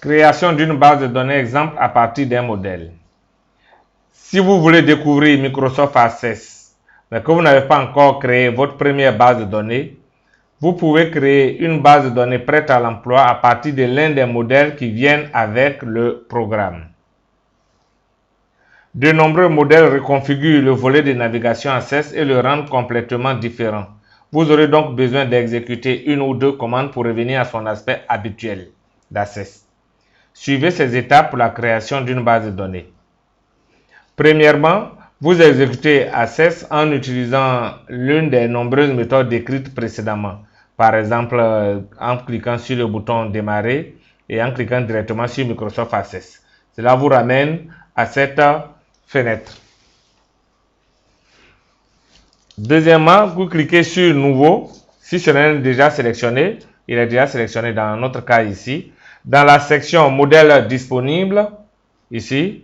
Création d'une base de données exemple à partir d'un modèle. Si vous voulez découvrir Microsoft Access, mais que vous n'avez pas encore créé votre première base de données, vous pouvez créer une base de données prête à l'emploi à partir de l'un des modèles qui viennent avec le programme. De nombreux modèles reconfigurent le volet de navigation Access et le rendent complètement différent. Vous aurez donc besoin d'exécuter une ou deux commandes pour revenir à son aspect habituel d'Access. Suivez ces étapes pour la création d'une base de données. Premièrement, vous exécutez Access en utilisant l'une des nombreuses méthodes décrites précédemment. Par exemple, en cliquant sur le bouton Démarrer et en cliquant directement sur Microsoft Access. Cela vous ramène à cette fenêtre. Deuxièmement, vous cliquez sur Nouveau. Si ce n'est déjà sélectionné, il est déjà sélectionné dans notre cas ici. Dans la section Modèle disponible, ici,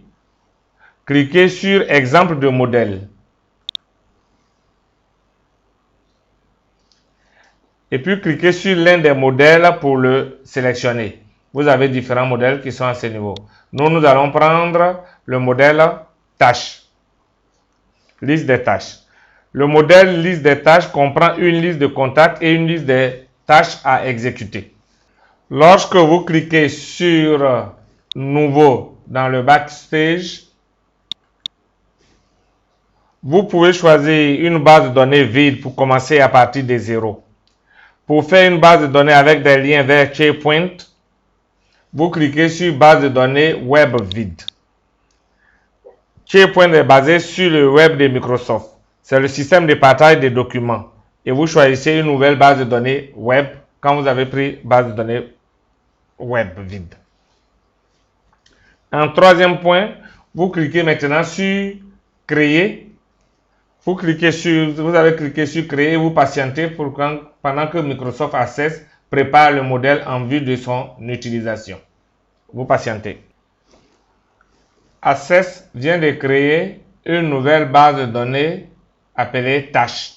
cliquez sur Exemple de modèle. Et puis, cliquez sur l'un des modèles pour le sélectionner. Vous avez différents modèles qui sont à ce niveau. Nous allons prendre le modèle Tâches. Liste des tâches. Le modèle Liste des tâches comprend une liste de contacts et une liste des tâches à exécuter. Lorsque vous cliquez sur Nouveau dans le Backstage, vous pouvez choisir une base de données vide pour commencer à partir de 0. Pour faire une base de données avec des liens vers SharePoint, vous cliquez sur Base de données web vide. SharePoint est basé sur le web de Microsoft. C'est le système de partage des documents. Et vous choisissez une nouvelle base de données web quand vous avez pris base de données web vide. En troisième point, vous cliquez maintenant sur Créer. Vous avez cliqué sur Créer et vous patientez pendant que Microsoft Access prépare le modèle en vue de son utilisation. Vous patientez. Access vient de créer une nouvelle base de données appelée Tâches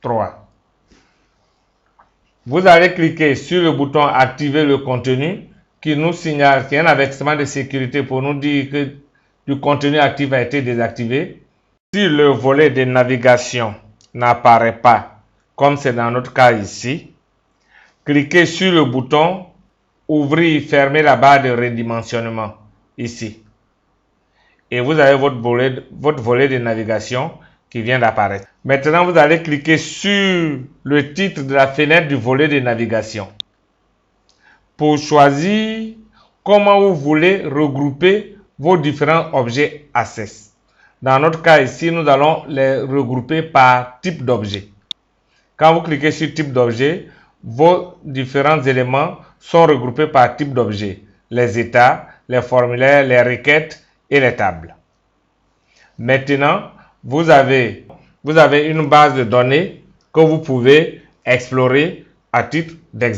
3. Vous allez cliquer sur le bouton Activer le contenu qui nous signale qu'il y a un avertissement de sécurité pour nous dire que du contenu actif a été désactivé. Si le volet de navigation n'apparaît pas, comme c'est dans notre cas ici, cliquez sur le bouton Ouvrir, fermer la barre de redimensionnement ici. Et vous avez votre volet de navigation qui vient d'apparaître. Maintenant, vous allez cliquer sur le titre de la fenêtre du volet de navigation pour choisir comment vous voulez regrouper vos différents objets Access. Dans notre cas ici, nous allons les regrouper par type d'objet. Quand vous cliquez sur type d'objet, vos différents éléments sont regroupés par type d'objet. Les états, les formulaires, les requêtes et les tables. Maintenant, vous avez une base de données que vous pouvez explorer à titre d'exemple.